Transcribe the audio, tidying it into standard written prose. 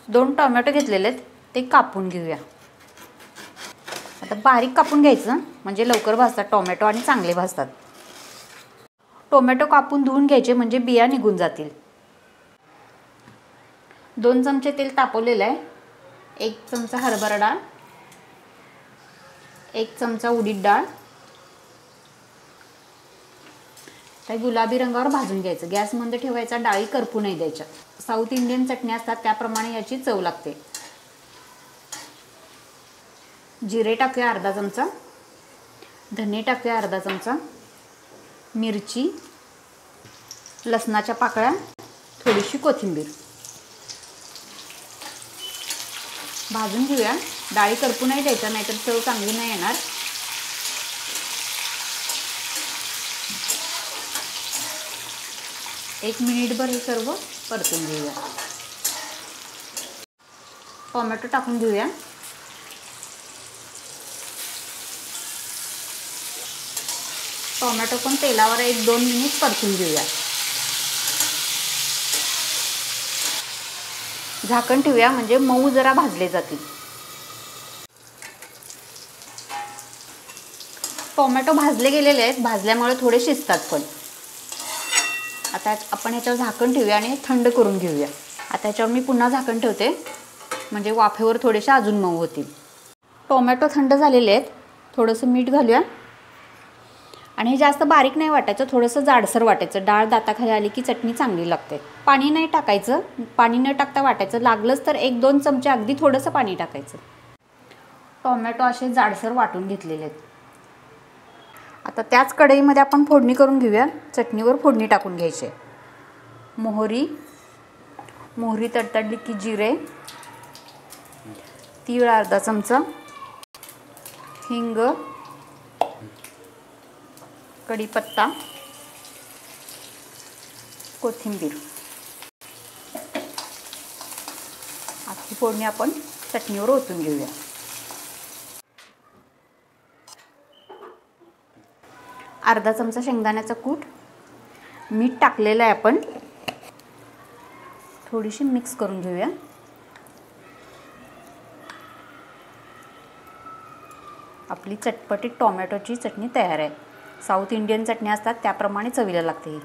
2 tomato घेतलेले आहेत, ते कापून घेऊया। आता बारीक कापून घ्यायचं म्हणजे लवकर भाजतात टोमॅटो आणि चांगले भाजतात। टोमॅटो कापून धुवून घ्यायचे म्हणजे बिया निघून जातील। 2 चमचे तेल तापवलेलं आहे। 1 चमचा हरभरा डाळ, 1 चमचा उडीद डाळ, ते गुलाबी रंगावर भाजून घ्यायचं। गॅस मंद ठेवायचा, डाळी करपू नाही द्यायच्या। साऊथ इंडियन चटणी असतात त्याप्रमाणे याची चव लागते। जिरे टाकूया अर्धा चमचा, धने टाकूया अर्धा चमचा, मिरची, लसणाच्या पाकळ्या, थोडीशी कोथिंबीर भाजून घेऊया। डाळी करपू नाही द्यायच्या, नाहीतर चव चांगली नाही येणार। एक मिनिटभर हे सर्व परतून घेऊया। टोमॅटो टाकून घेऊया। टोमॅटो पण तेलावर 1-2 मिनिट परतून घेऊया। झाकण ठेवूया म्हणजे मऊ जरा भाजले जातील। टोमॅटो भाजले गेलेले आहेत, भाजल्यामुळे थोडे शिजतात पण। आता आपण याच्यावर झाकण ठेवूया आणि थंड करून घेऊया। आता याच्यावर मी पुन्हा झाकण ठेवते म्हणजे वाफेवर थोडेसे अजून मऊ होतील। टोमॅटो थंड झालेले आहेत, थोडंसं मीठ घालूया आणि हे जास्त बारीक नाही वाटायचं, थोडंसं जाडसर वाटायचं। डाळ दाताखाली आली की चटणी चांगली लागते। पाणी नाही टाकायचं, पाणी न टाकता वाटायचं। लागलंच तर 1-2 चमचे अगदी थोडंसं पाणी टाकायचं। टोमॅटो असे जाडसर वाटून घेतलेले आहेत। आता त्याच कढईमध्ये आपण फोडणी करून घेऊया। चटणीवर फोडणी टाकून घ्यायची। मोहरी तडतडली की जिरे, तीळ अर्धा चमचा, हिंग, कढीपत्ता, कोथिंबीर, अशी फोडणी आपण चटणीवर ओतून घेऊया। अर्धा चमचा शेंगदाण्याचा कूट, मीठ टाकलेलं आहे आपण, थोडीशी मिक्स करून घेऊया। आपली चटपटीत टोमॅटोची चटणी तयार आहे। साऊथ इंडियन चटणी असतात त्याप्रमाणे चवीला लागते ही।